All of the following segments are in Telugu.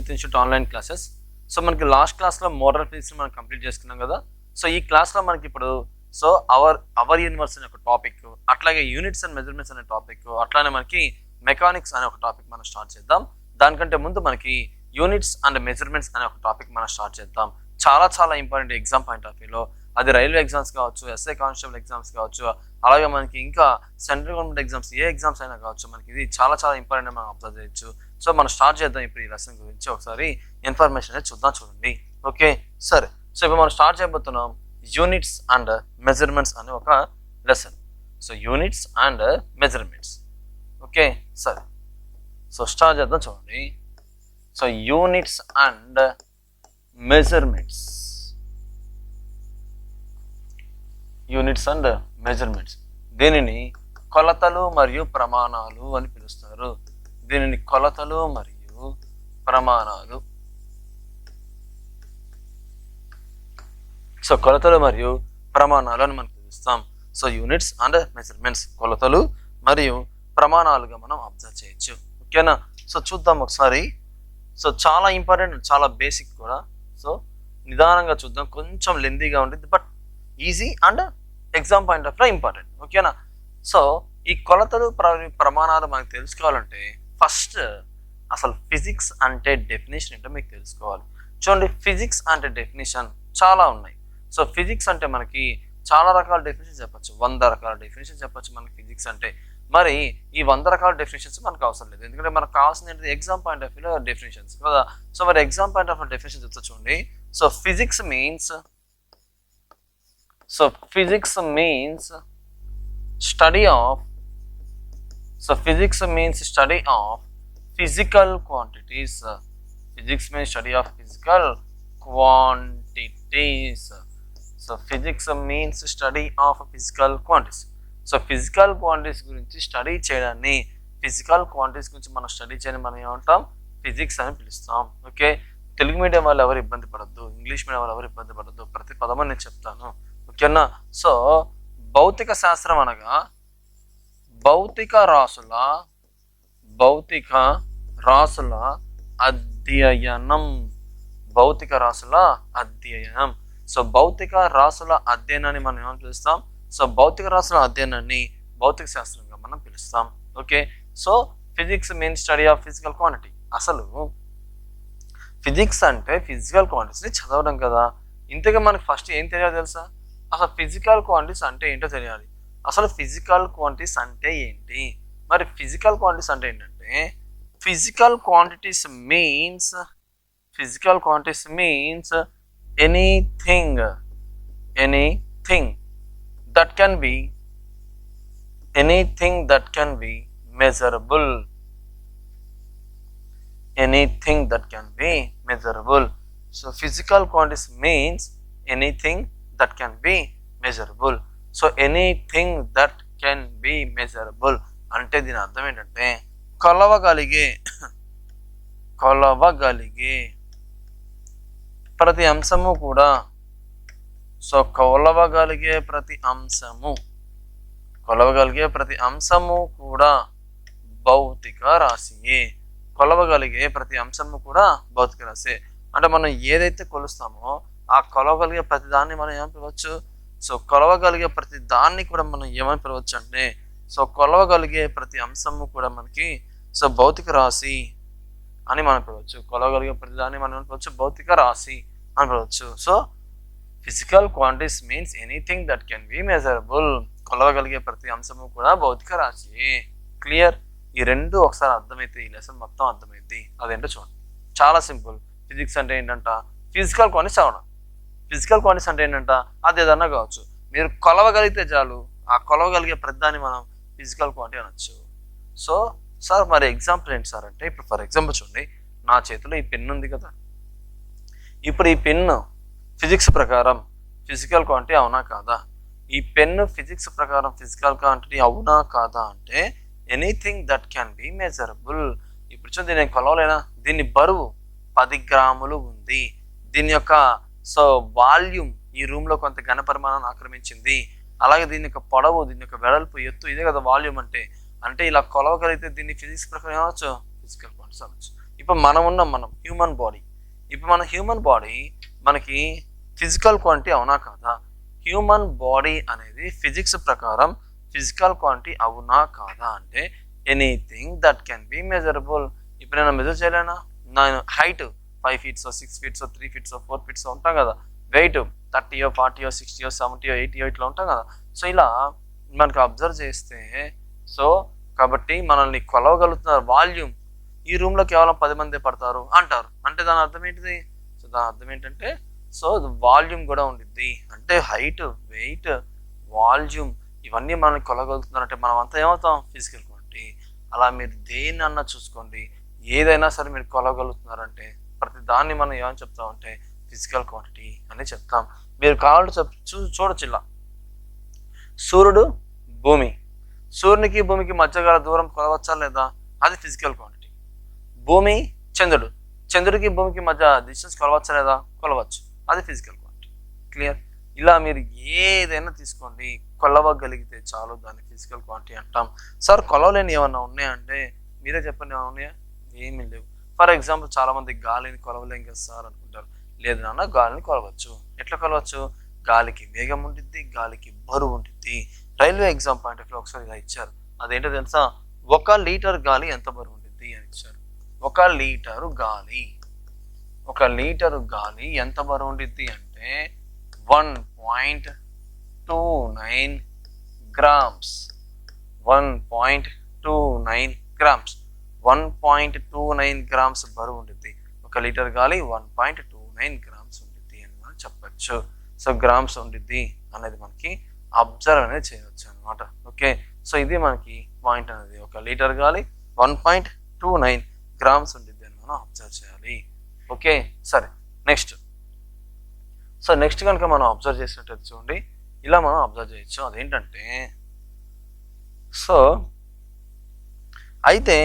With institute online classes. So మనకి లాస్ట్ క్లాస్లో మోడల్ ఫిజిక్స్ మనం కంప్లీట్ చేసుకున్నాం కదా. సో ఈ క్లాస్లో మనకి ఇప్పుడు సో అవర్ యూనివర్స్ అనే ఒక టాపిక్, అట్లాగే యూనిట్స్ అండ్ మెజర్మెంట్స్ అనే టాపిక్, అట్లానే మనకి మెకానిక్స్ అనే ఒక టాపిక్ మనం స్టార్ట్ చేద్దాం. దానికంటే ముందు మనకి యూనిట్స్ అండ్ మెజర్మెంట్స్ అనే ఒక టాపిక్ మనం స్టార్ట్ చేద్దాం. చాలా చాలా ఇంపార్టెంట్ ఎగ్జామ్ పాయింట్ ఆఫ్ వ్యూలో. అది రైల్వే ఎగ్జామ్స్ కావచ్చు, ఎస్ఐ కానిస్టేబుల్ ఎగ్జామ్స్ కావచ్చు, అలాగే మనకి ఇంకా సెంట్రల్ గవర్నమెంట్ ఎగ్జామ్స్ ఏ ఎగ్జామ్స్ అయినా కావచ్చు, మనకి ఇది చాలా చాలా ఇంపార్టెంట్ మనం అబ్జర్వ్ చేయొచ్చు. సో మనం స్టార్ట్ చేద్దాం ఇప్పుడు ఈ లెసన్ గురించి. ఒకసారి ఇన్ఫర్మేషన్ అనేది చూడండి. ఓకే సరే. సో ఇప్పుడు మనం స్టార్ట్ చేయబోతున్నాం యూనిట్స్ అండ్ మెజర్మెంట్స్ అనే ఒక lesson. So units and measurements. Okay సరే. సో స్టార్ట్ చేద్దాం చూడండి. So units and measurements. Units and measurements, దీనిని కొలతలు మరియు ప్రమాణాలు అని పిలుస్తారు. దీనిని కొలతలు మరియు ప్రమాణాలు. సో కొలతలు మరియు ప్రమాణాలు అని మనం పిలుస్తాం. సో యూనిట్స్ అండ్ మెజర్మెంట్స్, కొలతలు మరియు ప్రమాణాలుగా మనం అబ్జర్వ్ చేయొచ్చు. ఓకేనా. సో చూద్దాం ఒకసారి. సో చాలా ఇంపార్టెంట్, చాలా బేసిక్ కూడా. సో నిదానంగా చూద్దాం, కొంచెం లెందీగా ఉంటుంది but easy and exam point of view important. ఓకేనా. సో ఈ కొలతలు ప్రమాణాలు మనకు తెలుసుకోవాలంటే ఫస్ట్ అసలు ఫిజిక్స్ అంటే డెఫినేషన్ ఏంటో మీకు తెలుసుకోవాలి. చూడండి, ఫిజిక్స్ అంటే డెఫినేషన్ చాలా ఉన్నాయి. సో ఫిజిక్స్ అంటే మనకి చాలా రకాల డెఫినేషన్ చెప్పచ్చు, 100 రకాల డెఫినేషన్ చెప్పచ్చు మనకి ఫిజిక్స్ అంటే. మరి ఈ 100 రకాల డెఫినేషన్స్ మనకు అవసరం లేదు, ఎందుకంటే మనకు కావాల్సింది ఏంటంటే ఎగ్జామ్ పాయింట్ ఆఫ్ వ్యూలో డెఫినేషన్స్ కదా. సో మరి exam point of view definition చెప్తా చూడండి. So physics means study of physical quantities. Physics means study of physical quantities. So physics means study of physical quantities. So physical quantities గురించి స్టడీ చేయడాన్ని, ఫిజికల్ క్వాంటిటీస్ గురించి మనం స్టడీ చేయని మనం ఏమంటాం, ఫిజిక్స్ అని పిలుస్తాం. ఓకే. తెలుగు మీడియం వాళ్ళు ఎవరు ఇబ్బంది పడద్దు, ఇంగ్లీష్ మీడియం వాళ్ళు ఎవరు ఇబ్బంది పడద్దు, ప్రతి పదమని నేను చెప్తాను. ఓకేనా. సో భౌతిక శాస్త్రం అనగా భౌతిక రాసుల అధ్యయనం. భౌతిక రాసుల అధ్యయనం. సో భౌతిక రాసుల అధ్యయనాన్ని మనం ఏమని పిలుస్తాం, సో భౌతిక రాసుల అధ్యయనాన్ని భౌతిక శాస్త్రంగా మనం పిలుస్తాం. Okay. So physics means study of physical quantity. అసలు ఫిజిక్స్ అంటే ఫిజికల్ క్వాంటిటీస్ని చదవడం కదా. ఇంతగా మనకి ఫస్ట్ ఏం తెలియాలి తెలుసా, అసలు ఫిజికల్ క్వాంటిటీస్ అంటే ఏంటో తెలియాలి. అసలు ఫిజికల్ క్వాంటిటీస్ అంటే ఏంటి? మరి ఫిజికల్ క్వాంటిటీస్ అంటే ఏంటంటే, physical quantities means anything that can be measurable. So physical quantities means anything that can be measurable. So anything that can be measurable అంటే దీని అర్థం ఏంటంటే కొలవగలిగే ప్రతి అంశము కూడా. సో కొలవగలిగే ప్రతి అంశము కూడా భౌతిక రాశియే. కొలవగలిగే ప్రతి అంశము కూడా భౌతిక రాశి. అంటే మనం ఏదైతే కొలుస్తామో ఆ కొలవగలిగే ప్రతి దాన్ని మనం ఏమని పిలవచ్చు, సో కొలవగలిగే ప్రతి దాన్ని కూడా మనం ఏమని పిలవచ్చు అంటే, సో కొలవగలిగే ప్రతి అంశము కూడా మనకి సో భౌతిక రాశి అని మనం పిలవచ్చు. కొలవగలిగే ప్రతి దాన్ని మనం పిలవచ్చు భౌతిక రాశి అని పిలవచ్చు. So physical quantities means anything that can be measurable. కొలవగలిగే ప్రతి అంశము కూడా భౌతిక రాశి. క్లియర్. ఈ రెండు ఒకసారి అర్థమైతే ఈ లెసన్ మొత్తం అర్థమైంది. అదేంటో చూడండి, చాలా సింపుల్. ఫిజిక్స్ అంటే ఏంటంట, ఫిజికల్ క్వాంటిటీస్ అవడం. ఫిజికల్ క్వాంటిటీస్ అంటే ఏంటంట, అది ఏదన్నా కావచ్చు, మీరు కొలవగలిగితే చాలు, ఆ కొలవగలిగే ప్రతిదాన్ని మనం ఫిజికల్ క్వాంటిటీ అనొచ్చు. సో సార్ మరి ఎగ్జాంపుల్ ఏంటి సార్ అంటే, ఇప్పుడు ఫర్ ఎగ్జాంపుల్ చూడండి, నా చేతిలో ఈ పెన్ ఉంది కదా. ఇప్పుడు ఈ పెన్ను ఫిజిక్స్ ప్రకారం ఫిజికల్ క్వాంటిటీ అవునా కాదా? ఈ పెన్ను ఫిజిక్స్ ప్రకారం ఫిజికల్ క్వాంటిటీ అవునా కాదా అంటే, anything that can be measurable. ఇప్పుడు చూడండి, నేను కొలవలేనా, దీని బరువు 10 గ్రాములు ఉంది, దీని యొక్క సో వాల్యూమ్ ఈ రూమ్లో కొంత ఘనపరిమాణాన్ని ఆక్రమించింది, అలాగే దీని యొక్క పొడవు, దీని యొక్క వెడల్పు, ఎత్తు, ఇదే కదా వాల్యూమ్ అంటే. అంటే ఇలా కొలవగలిగితే దీన్ని ఫిజిక్స్ ప్రకారం ఏమవచ్చు, ఫిజికల్ క్వాంటిటీస్ అనొచ్చు. ఇప్పుడు మనం హ్యూమన్ బాడీ, ఇప్పుడు మన హ్యూమన్ బాడీ మనకి ఫిజికల్ క్వాంటిటీ అవునా కాదా? హ్యూమన్ బాడీ అనేది ఫిజిక్స్ ప్రకారం ఫిజికల్ క్వాంటిటీ అవునా కాదా అంటే anything that can be measurable. ఇప్పుడు నేను మెజర్ చేయలేనా? నేను height 5 feet 6 feet 3 feet 4 feet ఉంటాం కదా, వెయిట్ 30 40 60 70 80 ఇట్లా ఉంటాం కదా. సో ఇలా మనకు అబ్జర్వ్ చేస్తే, సో కాబట్టి మనల్ని కొలవగలుగుతున్నారు. వాల్యూమ్, ఈ రూమ్లో కేవలం 10 మందే పడతారు అంటారు, అంటే దాని అర్థం ఏంటిది? సో దాని అర్థం ఏంటంటే, సో వాల్యూమ్ కూడా ఉండిద్ది, అంటే హైట్, వెయిట్, వాల్యూమ్ ఇవన్నీ మనల్ని కొలగలుగుతున్నారంటే మనం అంతా ఏమవుతాం? Physical quantity. అలా మీరు దేన్ని అన్నా చూసుకోండి, ఏదైనా సరే మీరు కొలగలుగుతున్నారంటే ప్రతి దాన్ని మనం ఏమని చెప్తామంటే ఫిజికల్ క్వాంటిటీ అని చెప్తాం. మీరు కావాలంటే చూడొచ్చు ఇలా, సూర్యుడు, భూమి, సూర్యునికి భూమికి మధ్య గల దూరం కొలవచ్చా లేదా? అది ఫిజికల్ క్వాంటిటీ. భూమి, చంద్రుడు, చంద్రుడికి భూమికి మధ్య డిస్టెన్స్ కొలవచ్చా లేదా? కొలవచ్చు, అది ఫిజికల్ క్వాంటిటీ. క్లియర్? ఇలా మీరు ఏదైనా తీసుకోండి, కొలవగలిగితే చాలు, దాన్ని ఫిజికల్ క్వాంటిటీ అంటాం. సార్ కొలవలేని ఏమన్నా ఉన్నాయంటే మీరే చెప్పండి, ఏమన్నా ఉన్నాయా? ఏమీ లేవు. ఫర్ ఎగ్జాంపుల్ చాలా మంది గాలిని కొలవలేం కదా సార్ అనుకుంటారు. లేదు నాన్న, గాలిని కొలవచ్చు. ఎట్లా కొలవచ్చు? గాలికి వేగం ఉంటుంది, గాలికి బరువు ఉంటుంది. Railway exam point of view ఒకసారి ఇలా ఇచ్చారు, అదేంటో తెలుసా? 1 లీటర్ గాలి ఎంత బరువు ఉంటుంది అని ఇచ్చారు. 1 లీటరు గాలి, 1 లీటరు గాలి ఎంత బరువు ఉంటుంది అంటే 1.29 గ్రామ్స్. 1.29 గ్రామ్స్, 1.29 గ్రామ్స్ బరువు ఉంటుంది. 1 లీటర్ గాలి 1.29 గ్రామ్స్ ఉంటుంది అని మనం చెప్పచ్చు. సో గ్రామ్స్ ఉంటుంది అనేది మనకి అబ్జర్వ్ అనేది చేయవచ్చు అనమాట. ఓకే, సో ఇది మనకి పాయింట్ అనేది, 1 లీటర్ గాలి 1.29 గ్రామ్స్ ఉంటుంది అని మనం అబ్జర్వ్ చేయాలి. ఓకే, సరే నెక్స్ట్. సో నెక్స్ట్ కనుక మనం అబ్జర్వ్ చేసినట్టయితే చూడండి, ఇలా మనం అబ్జర్వ్ చేయొచ్చు. అదేంటంటే, సో అయితే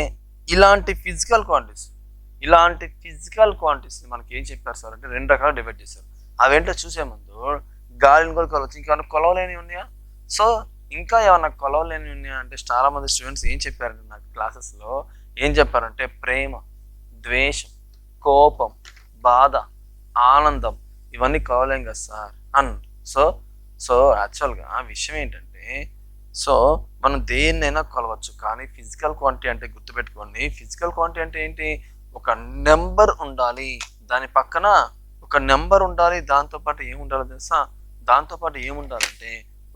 ఇలాంటి ఫిజికల్ క్వాంటిటీస్ మనకి ఏం చెప్పారు సార్ అంటే 2 రకాలు డివైడ్ చేశారు. అవేంటో చూసే ముందు గాలిని కూడా కొలవచ్చు. ఇంకా కొలవలేని ఉన్నాయా? సో ఇంకా ఏమన్నా కొలవలేని ఉన్నాయా అంటే చాలా మంది స్టూడెంట్స్ ఏం చెప్పారంటే నాకు క్లాసెస్లో ఏం చెప్పారంటే ప్రేమ, ద్వేషం, కోపం, బాధ, ఆనందం ఇవన్నీ కొలవలేం కదా సార్ అన్నారు. సో యాక్చువల్గా విషయం ఏంటంటే, సో మనం దేన్నైనా కొలవచ్చు, కానీ ఫిజికల్ క్వాంటిటీ అంటే గుర్తుపెట్టుకోండి, ఫిజికల్ క్వాంటిటీ అంటే ఏంటి? ఒక నెంబర్ ఉండాలి, దాని పక్కన ఒక నెంబర్ ఉండాలి, దాంతోపాటు ఏముండాలో తెలుసా? దాంతోపాటు ఏముండాలంటే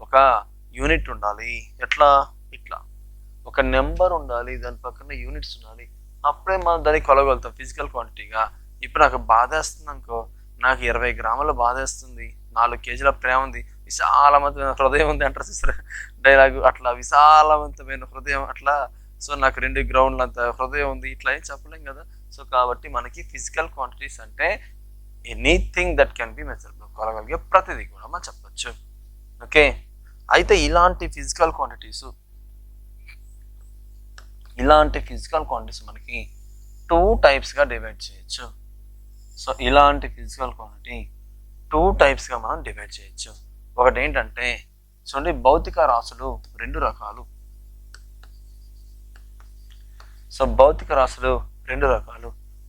ఒక యూనిట్ ఉండాలి. ఎట్లా? ఇట్లా ఒక నెంబర్ ఉండాలి, దాని పక్కన యూనిట్స్ ఉండాలి, అప్పుడే మనం దాన్ని కొలగలుగుతాం ఫిజికల్ క్వాంటిటీగా. ఇప్పుడు నాకు బాధ వేస్తుంది అనుకో, నాకు 20 గ్రాముల బాధ వేస్తుంది, 4 కేజీల ప్రేమ ఉంది, విశాలవంతమైన హృదయం ఉంది అంటారు చూసారా డైలాగు, అట్లా విశాలవంతమైన హృదయం అట్లా. సో నాకు 2 గ్రౌండ్లు అంత హృదయం ఉంది, ఇట్లా ఏం చెప్పలేం కదా. సో కాబట్టి మనకి ఫిజికల్ క్వాంటిటీస్ అంటే anything that can be measurable, కొలగలిగే ప్రతిదీ కూడా మనం చెప్పచ్చు. ఓకే, అయితే ఇలాంటి ఫిజికల్ క్వాంటిటీస్ మనకి 2 టైప్స్గా డివైడ్ చేయొచ్చు. సో ఇలాంటి ఫిజికల్ క్వాంటిటీ 2 టైప్స్గా మనం డివైడ్ చేయొచ్చు. ఒకటి ఏంటంటే చూడండి, భౌతిక రాశులు 2 రకాలు. సో భౌతిక రాశులు 2 రకాలు.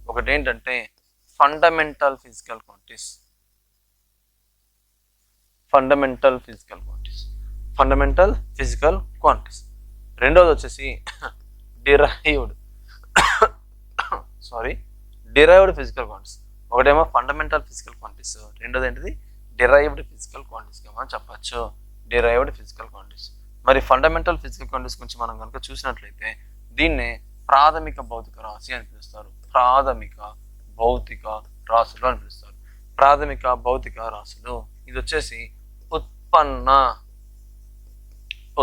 ఒకటి ఏంటంటే ఫండమెంటల్ ఫిజికల్ క్వాంటిటీస్, రెండోది వచ్చేసి డిరైవ్డ్ ఫిజికల్ క్వాంటిటీస్. ఒకటేమో ఫండమెంటల్ ఫిజికల్ క్వాంటిటీస్, రెండోది ఏంటిది? డిరైవ్డ్ ఫిజికల్ క్వాంటిటీస్గా మనం చెప్పచ్చు. Derived physical quantities. మరి ఫండమెంటల్ ఫిజికల్ క్వాంటిటీస్ గురించి మనం కనుక చూసినట్లయితే దీన్నే ప్రాథమిక భౌతిక రాశి అని పిలుస్తారు. ప్రాథమిక భౌతిక రాశులు అని పిలుస్తారు. ప్రాథమిక భౌతిక రాశులు ఇది వచ్చేసి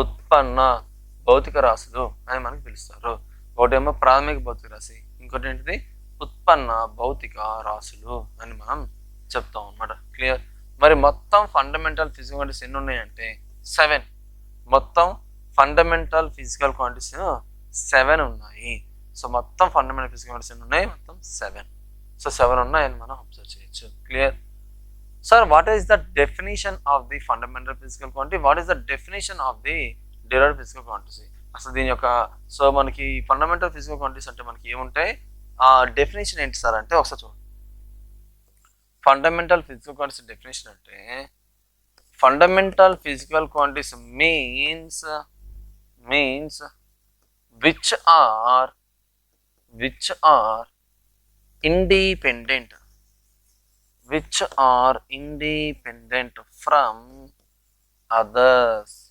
ఉత్పన్న భౌతిక రాశులు అని మనకి పిలుస్తారు. ఒకటేమో ప్రాథమిక భౌతిక రాశి, ఇంకోటి ఏంటిది? ఉత్పన్న భౌతిక రాశులు అని మనం చెప్తాం అన్నమాట. క్లియర్? మరి మొత్తం ఫండమెంటల్ ఫిజికల్ క్వాంటిటీస్ ఎన్ని ఉన్నాయంటే 7. మొత్తం ఫండమెంటల్ ఫిజికల్ క్వాంటిటీస్ 7 ఉన్నాయి. సో మొత్తం ఫండమెంటల్ ఫిజికల్ క్వాంటిటీస్ ఎన్ని ఉన్నాయి? మొత్తం 7. సో 7 ఉన్నాయని మనం అబ్జర్వ్ చేయొచ్చు. Clear? Sir what is the definition of the fundamental physical quantity? What is the definition of the derived physical quantity? అసలు దీని యొక్క, సో మనకి ఫండమెంటల్ ఫిజికల్ క్వాంటిటీస్ అంటే మనకి ఏముంటాయి? ఆ డెఫినేషన్ ఏంటి సార్ అంటే ఒకసారి చూడండి. ఫండమెంటల్ ఫిజికల్ క్వాంటిటీస్ డెఫినేషన్ అంటే fundamental physical quantities means which are independent which are independent from others